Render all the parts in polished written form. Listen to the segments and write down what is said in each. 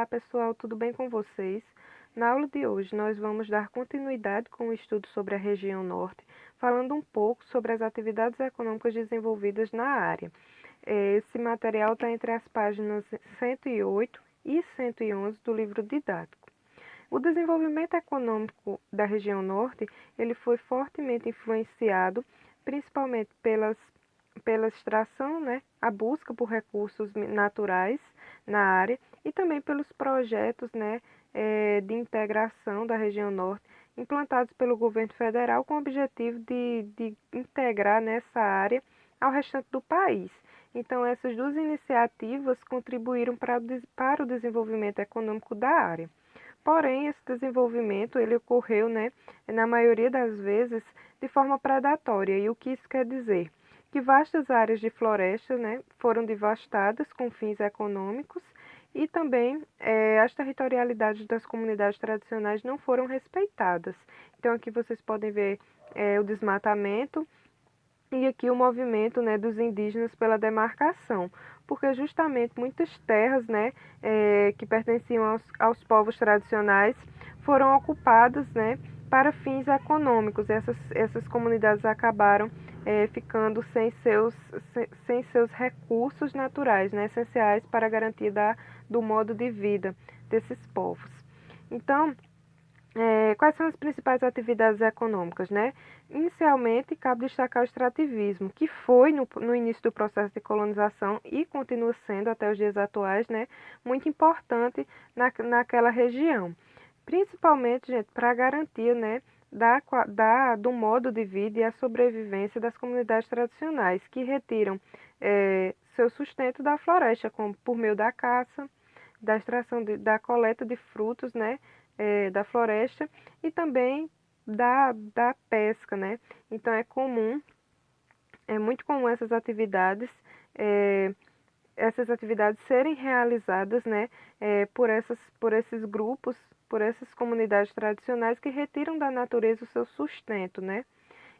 Olá, pessoal, tudo bem com vocês? Na aula de hoje, nós vamos dar continuidade com o estudo sobre a região norte, falando um pouco sobre as atividades econômicas desenvolvidas na área. Esse material está entre as páginas 108 e 111 do livro didático. O desenvolvimento econômico da região norte, ele foi fortemente influenciado, principalmente pela extração, né, a busca por recursos naturais na área e também pelos projetos, né, de integração da região norte, implantados pelo governo federal com o objetivo de integrar nessa área ao restante do país. Então, essas duas iniciativas contribuíram para o desenvolvimento econômico da área. Porém, esse desenvolvimento ele ocorreu, né, na maioria das vezes, de forma predatória. E o que isso quer dizer? Que vastas áreas de floresta, né, foram devastadas com fins econômicos e também as territorialidades das comunidades tradicionais não foram respeitadas. Então, aqui vocês podem ver o desmatamento e aqui o movimento, né, dos indígenas pela demarcação, porque justamente muitas terras, né, que pertenciam aos povos tradicionais foram ocupadas, né, para fins econômicos. Essas comunidades acabaram ficando sem seus recursos naturais, né, essenciais para a garantia do modo de vida desses povos. Então, quais são as principais atividades econômicas, né? Inicialmente, cabe destacar o extrativismo, que foi no início do processo de colonização e continua sendo até os dias atuais, né, muito importante naquela região. Principalmente, gente, para a garantia, né, do modo de vida e a sobrevivência das comunidades tradicionais, que retiram seu sustento da floresta, como por meio da caça, da extração, da coleta de frutos, né, da floresta e também da pesca, né? Então é muito comum essas atividades serem realizadas, né, por esses grupos, por essas comunidades tradicionais que retiram da natureza o seu sustento, né?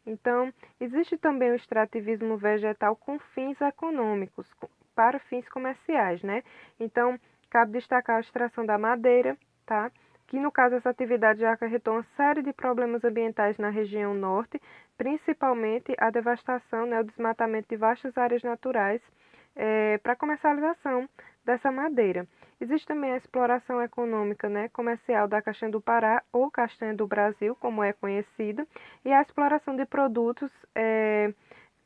Então, existe também o extrativismo vegetal com fins econômicos, para fins comerciais, né? Então, cabe destacar a extração da madeira, tá? Que no caso essa atividade já acarretou uma série de problemas ambientais na região norte, principalmente a devastação, né, o desmatamento de vastas áreas naturais para comercialização dessa madeira. Existe também a exploração econômica, né, comercial da castanha do Pará ou castanha do Brasil, como é conhecida, e a exploração de produtos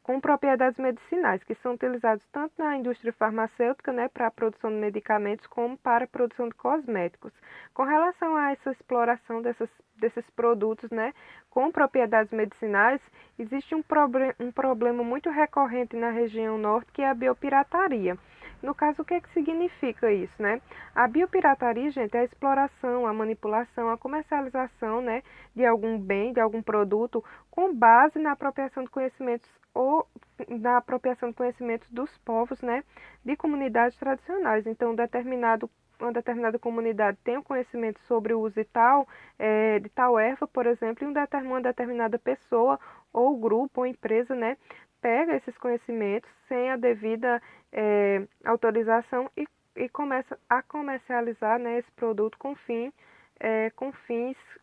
com propriedades medicinais, que são utilizados tanto na indústria farmacêutica, né, para a produção de medicamentos, como para a produção de cosméticos. Com relação a essa exploração desses produtos, né, com propriedades medicinais, existe um problema muito recorrente na região norte, que é a biopirataria. No caso, o que é que significa isso, né? A biopirataria, gente, é a exploração, a manipulação, a comercialização, né, de algum bem, de algum produto, com base na apropriação de conhecimentos ou na apropriação de conhecimentos dos povos, né, de comunidades tradicionais. Então, uma determinada comunidade tem o conhecimento sobre o uso de tal erva, por exemplo, e uma determinada pessoa ou grupo ou empresa, né, pega esses conhecimentos sem a devida autorização e começa a comercializar, né, esse produto com fins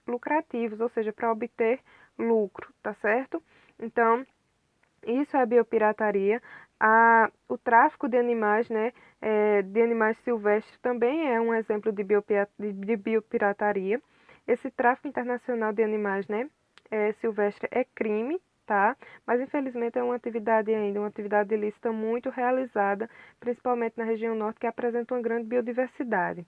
lucrativos, ou seja, para obter lucro, tá certo? Então, isso é a biopirataria. O tráfico de animais, né, de animais silvestres também é um exemplo de biopirataria. Esse tráfico internacional de animais, né, silvestre é crime, tá? Mas infelizmente é uma atividade ilícita muito realizada, principalmente na região norte, que apresenta uma grande biodiversidade.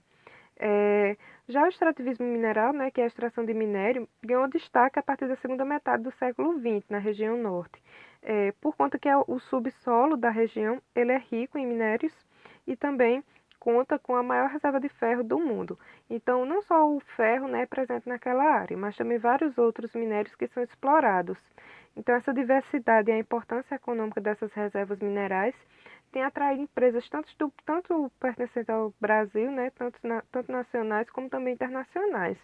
Já o extrativismo mineral, né, que é a extração de minério, ganhou destaque a partir da segunda metade do século XX na região norte, por conta que o subsolo da região ele é rico em minérios e também conta com a maior reserva de ferro do mundo. Então, não só o ferro, né, é presente naquela área, mas também vários outros minérios que são explorados. Então, essa diversidade e a importância econômica dessas reservas minerais tem atraído empresas tanto pertencentes ao Brasil, né, tanto nacionais como também internacionais.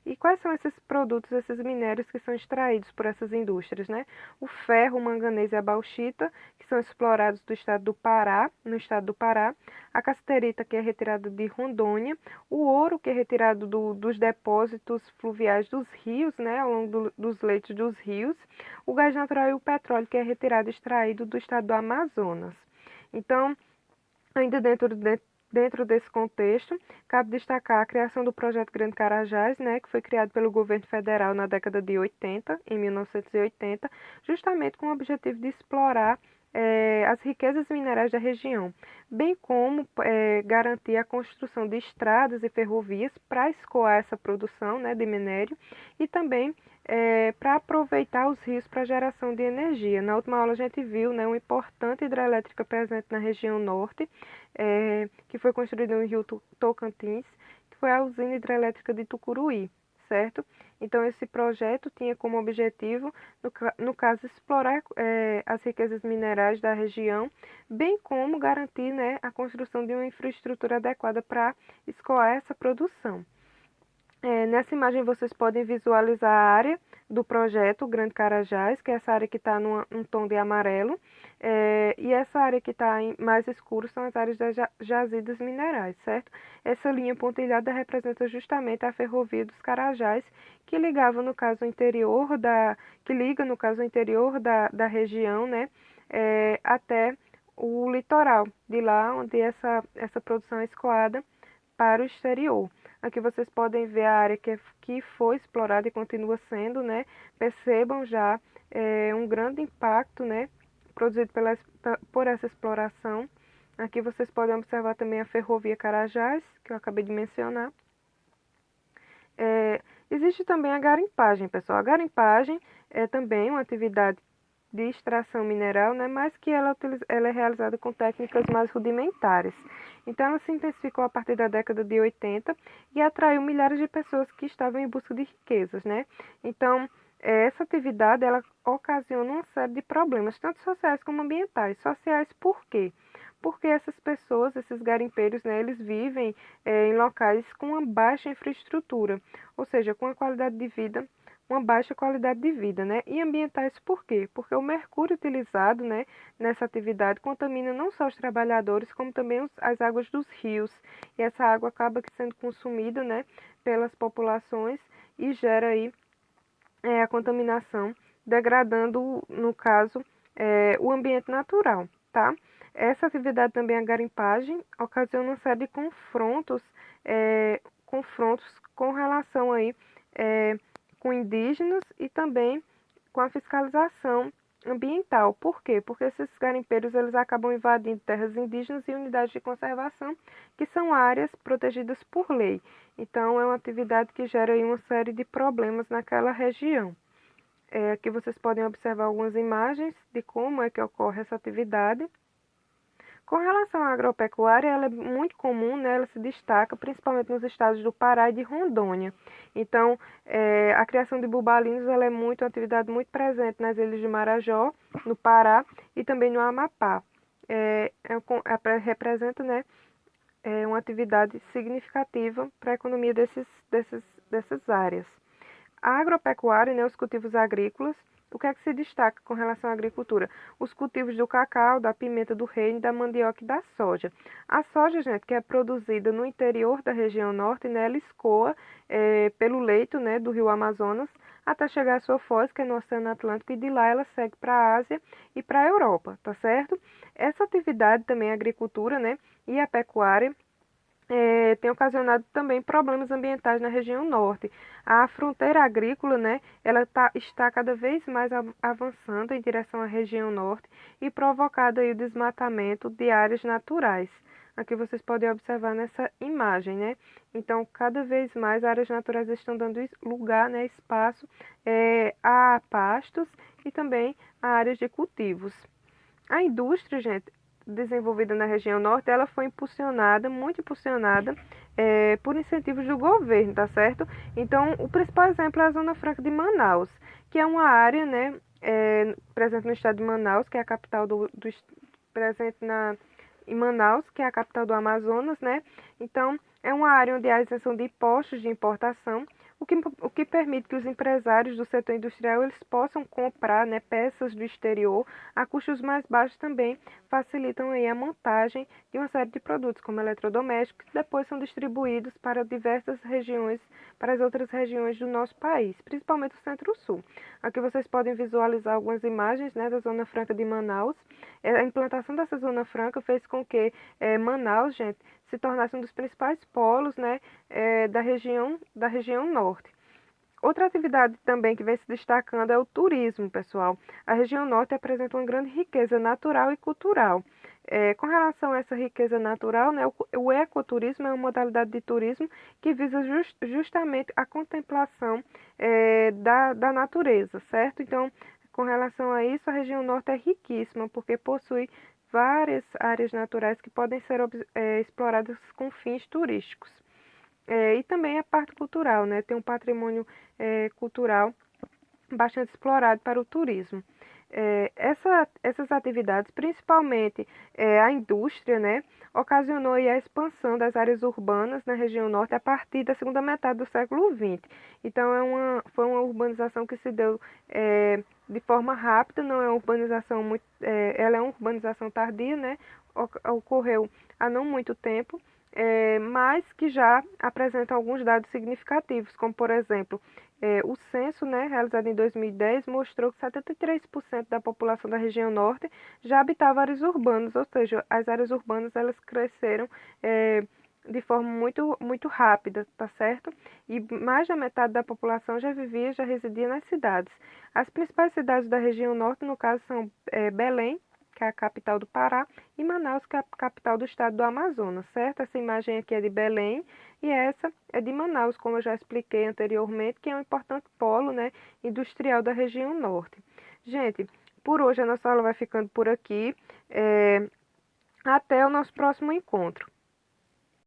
E quais são esses produtos, esses minérios que são extraídos por essas indústrias, né? O ferro, o manganês e a bauxita, que são explorados do estado do Pará, no estado do Pará, a cassiterita, que é retirada de Rondônia, o ouro, que é retirado dos depósitos fluviais dos rios, né, ao longo dos leitos dos rios, o gás natural e o petróleo, que é retirado e extraído do estado do Amazonas. Então, ainda dentro desse contexto, cabe destacar a criação do projeto Grande Carajás, né, que foi criado pelo governo federal na década de 80, em 1980, justamente com o objetivo de explorar as riquezas minerais da região, bem como garantir a construção de estradas e ferrovias para escoar essa produção, né, de minério e também para aproveitar os rios para geração de energia. Na última aula a gente viu, né, uma importante hidrelétrica presente na região norte, que foi construída no rio Tocantins, que foi a usina hidrelétrica de Tucuruí, certo? Então, esse projeto tinha como objetivo, no caso, explorar as riquezas minerais da região, bem como garantir, né, a construção de uma infraestrutura adequada para escoar essa produção. Nessa imagem vocês podem visualizar a área do projeto Grande Carajás, que é essa área que está num tom de amarelo, e essa área que está mais escuro são as áreas das jazidas minerais, certo? Essa linha pontilhada representa justamente a ferrovia dos Carajás, que ligava no caso o interior que liga no caso o interior da região, né, até o litoral, de lá onde essa produção é escoada para o exterior. Aqui vocês podem ver a área que foi explorada e continua sendo, né? Percebam já um grande impacto, né, produzido por essa exploração. Aqui vocês podem observar também a ferrovia Carajás, que eu acabei de mencionar. Existe também a garimpagem, pessoal. A garimpagem é também uma atividade de extração mineral, né, mas que ela é realizada com técnicas mais rudimentares. Então, ela se intensificou a partir da década de 80 e atraiu milhares de pessoas que estavam em busca de riquezas, né? Então, essa atividade, ela ocasiona uma série de problemas, tanto sociais como ambientais. Sociais por quê? Porque essas pessoas, esses garimpeiros, né, eles vivem em locais com uma baixa infraestrutura, ou seja, com uma baixa qualidade de vida, né? E ambientais por quê? Porque o mercúrio utilizado, né, nessa atividade contamina não só os trabalhadores, como também as águas dos rios. E essa água acaba sendo consumida, né, pelas populações e gera aí a contaminação, degradando, no caso, o ambiente natural, tá? Essa atividade também, a garimpagem, ocasiona uma série de confrontos com relação aí com indígenas e também com a fiscalização ambiental. Por quê? Porque esses garimpeiros eles acabam invadindo terras indígenas e unidades de conservação, que são áreas protegidas por lei. Então, é uma atividade que gera aí uma série de problemas naquela região. Aqui vocês podem observar algumas imagens de como é que ocorre essa atividade. Com relação à agropecuária, ela é muito comum, né? Ela se destaca principalmente nos estados do Pará e de Rondônia. Então, a criação de bubalinos ela é uma atividade muito presente nas ilhas de Marajó, no Pará e também no Amapá. Representa, né, uma atividade significativa para a economia dessas áreas. A agropecuária, né, os cultivos agrícolas, o que é que se destaca com relação à agricultura? Os cultivos do cacau, da pimenta do reino, da mandioca e da soja. A soja, gente, que é produzida no interior da região norte, né, ela escoa pelo leito, né, do rio Amazonas até chegar à sua foz, que é no Oceano Atlântico, e de lá ela segue para a Ásia e para a Europa, tá certo? Essa atividade também, a agricultura, né, e a pecuária, tem ocasionado também problemas ambientais na região norte. A fronteira agrícola, né, ela está cada vez mais avançando em direção à região norte e provocado aí o desmatamento de áreas naturais. Aqui vocês podem observar nessa imagem, né? Então, cada vez mais áreas naturais estão dando lugar, né, espaço a pastos e também a áreas de cultivos. A indústria, gente, desenvolvida na região norte, ela foi muito impulsionada, por incentivos do governo, tá certo? Então, o principal exemplo é a Zona Franca de Manaus, que é uma área, né, presente no estado de Manaus, que é a capital presente em Manaus, que é a capital do Amazonas, né? Então, é uma área onde há isenção de impostos de importação, o que permite que os empresários do setor industrial eles possam comprar, né, peças do exterior a custos mais baixos também, facilitam aí a montagem de uma série de produtos, como eletrodomésticos, que depois são distribuídos para diversas regiões, para as outras regiões do nosso país, principalmente o Centro-Sul. Aqui vocês podem visualizar algumas imagens, né, da Zona Franca de Manaus. A implantação dessa Zona Franca fez com que Manaus, gente, se tornasse um dos principais polos, né, da região norte. Outra atividade também que vem se destacando é o turismo, pessoal. A região norte apresenta uma grande riqueza natural e cultural. Com relação a essa riqueza natural, né, o ecoturismo é uma modalidade de turismo que visa justamente a contemplação da natureza, certo? Então, com relação a isso, a região norte é riquíssima, porque possui várias áreas naturais que podem ser exploradas com fins turísticos. E também a parte cultural, né? Tem um patrimônio cultural bastante explorado para o turismo. Essas atividades, principalmente a indústria, né, ocasionou aí a expansão das áreas urbanas na região norte a partir da segunda metade do século XX. Então, foi uma urbanização que se deu de forma rápida, não é uma urbanização muito, ela é uma urbanização tardia, né, ocorreu há não muito tempo, mas que já apresenta alguns dados significativos, como por exemplo, o censo, né, realizado em 2010 mostrou que 73% da população da região norte já habitava áreas urbanas, ou seja, as áreas urbanas elas cresceram de forma muito rápida, tá certo? E mais da metade da população já residia nas cidades. As principais cidades da região norte, no caso, são Belém, que é a capital do Pará, e Manaus, que é a capital do estado do Amazonas, certo? Essa imagem aqui é de Belém e essa é de Manaus, como eu já expliquei anteriormente, que é um importante polo, né, industrial da região norte. Gente, por hoje a nossa aula vai ficando por aqui. Até o nosso próximo encontro.